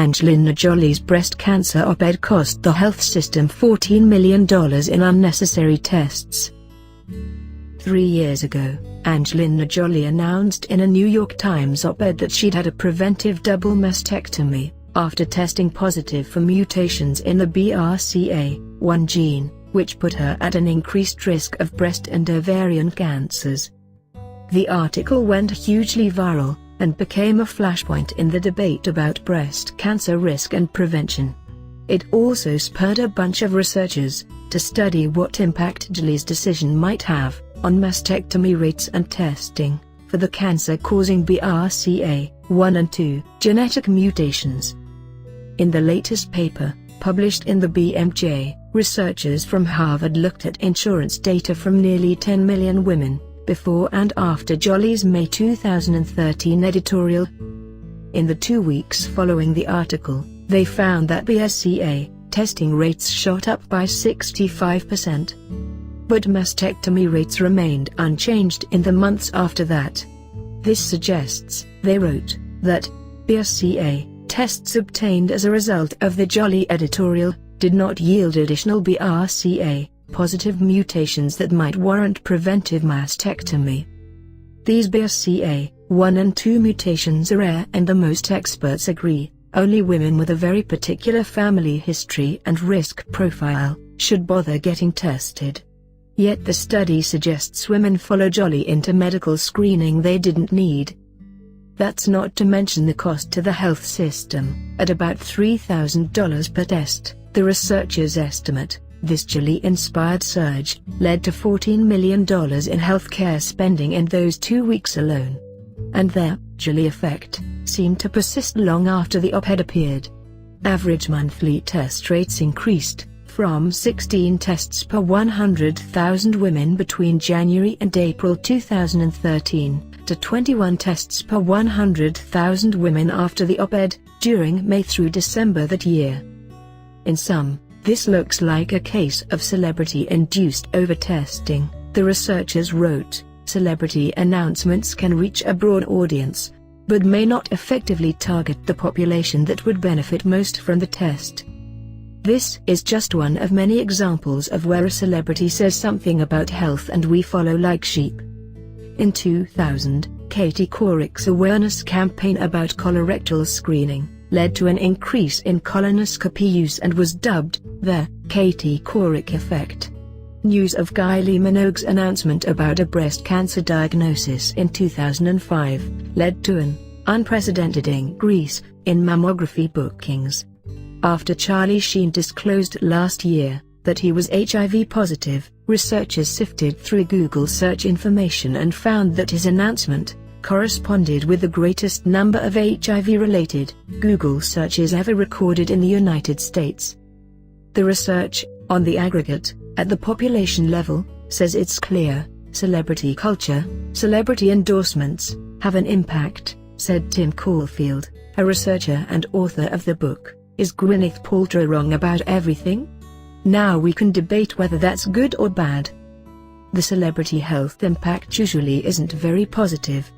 Angelina Jolie's breast cancer op-ed cost the health system $14 million in unnecessary tests. 3 years ago, Angelina Jolie announced in a New York Times op-ed that she'd had a preventive double mastectomy, after testing positive for mutations in the BRCA1 gene, which put her at an increased risk of breast and ovarian cancers. The article went hugely viral, and became a flashpoint in the debate about breast cancer risk and prevention. It also spurred a bunch of researchers to study what impact Jolie's decision might have on mastectomy rates and testing for the cancer-causing BRCA1 and 2 genetic mutations. In the latest paper, published in the BMJ, researchers from Harvard looked at insurance data from nearly 10 million women, before and after Jolie's May 2013 editorial. In the 2 weeks following the article, they found that BRCA testing rates shot up by 65%. But mastectomy rates remained unchanged in the months after that. This suggests, they wrote, that BRCA tests obtained as a result of the Jolie editorial did not yield additional BRCA positive mutations that might warrant preventive mastectomy. These BRCA1 and 2 mutations are rare, and the most experts agree only women with a very particular family history and risk profile should bother getting tested. Yet the study suggests women follow Jolie into medical screening they didn't need. That's not to mention the cost to the health system, at about $3,000 per test. The researchers estimate this Jolie-inspired surge led to $14 million in healthcare spending in those 2 weeks alone. And their Jolie effect seemed to persist long after the op-ed appeared. Average monthly test rates increased from 16 tests per 100,000 women between January and April 2013 to 21 tests per 100,000 women after the op-ed, during May through December that year. In sum, this looks like a case of celebrity-induced over-testing, the researchers wrote. Celebrity announcements can reach a broad audience, but may not effectively target the population that would benefit most from the test. This is just one of many examples of where a celebrity says something about health and we follow like sheep. In 2000, Katie Couric's awareness campaign about colorectal screening led to an increase in colonoscopy use and was dubbed the Katie Couric effect. News of Kylie Minogue's announcement about a breast cancer diagnosis in 2005 led to an unprecedented increase in mammography bookings. After Charlie Sheen disclosed last year that he was HIV positive, researchers sifted through Google search information and found that his announcement corresponded with the greatest number of HIV-related Google searches ever recorded in the United States. The research, on the aggregate, at the population level, says it's clear, celebrity culture, celebrity endorsements, have an impact, said Tim Caulfield, a researcher and author of the book, Is Gwyneth Paltrow Wrong About Everything? Now we can debate whether that's good or bad. The celebrity health impact usually isn't very positive.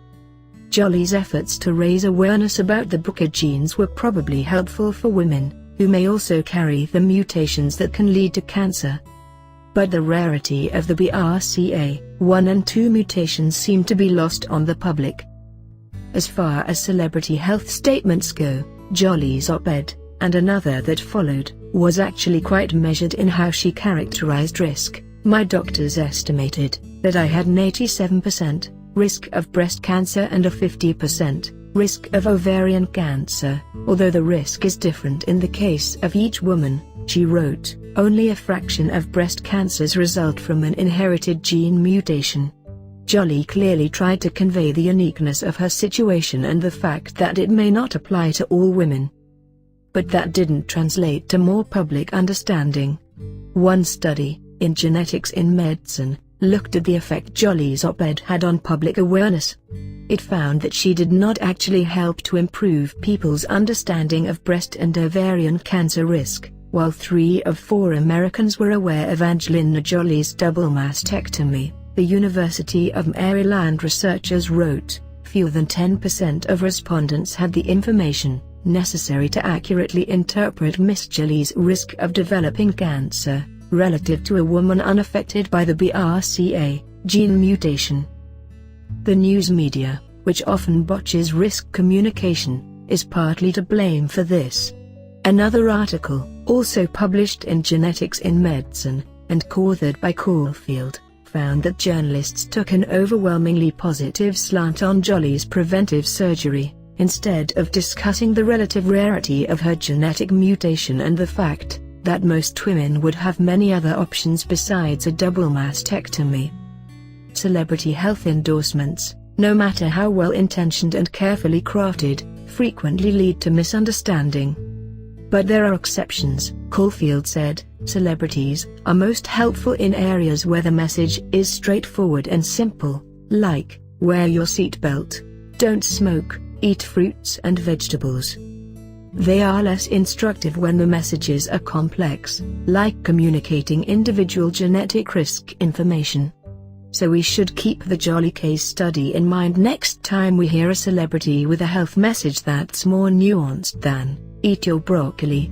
Jolie's efforts to raise awareness about the BRCA genes were probably helpful for women, who may also carry the mutations that can lead to cancer. But the rarity of the BRCA1 and 2 mutations seemed to be lost on the public. As far as celebrity health statements go, Jolie's op-ed, and another that followed, was actually quite measured in how she characterized risk. My doctors estimated that I had an 87% risk of breast cancer and a 50% risk of ovarian cancer, although the risk is different in the case of each woman, she wrote. Only a fraction of breast cancers result from an inherited gene mutation. Jolie clearly tried to convey the uniqueness of her situation and the fact that it may not apply to all women. But that didn't translate to more public understanding. One study, in Genetics in Medicine, looked at the effect Jolie's op-ed had on public awareness. It found that she did not actually help to improve people's understanding of breast and ovarian cancer risk. While 3 of 4 Americans were aware of Angelina Jolie's double mastectomy, the University of Maryland researchers wrote, fewer than 10% of respondents had the information. necessary to accurately interpret Miss Jolie's risk of developing cancer, relative to a woman unaffected by the BRCA gene mutation. The news media, which often botches risk communication, is partly to blame for this. Another article, also published in Genetics in Medicine, and co-authored by Caulfield, found that journalists took an overwhelmingly positive slant on Jolie's preventive surgery, instead of discussing the relative rarity of her genetic mutation and the fact that most women would have many other options besides a double mastectomy. Celebrity health endorsements, no matter how well-intentioned and carefully crafted, frequently lead to misunderstanding. But there are exceptions, Caulfield said. Celebrities are most helpful in areas where the message is straightforward and simple, like, wear your seatbelt, don't smoke, eat fruits and vegetables. They are less instructive when the messages are complex, like communicating individual genetic risk information. So we should keep the Jolie case study in mind next time we hear a celebrity with a health message that's more nuanced than, eat your broccoli.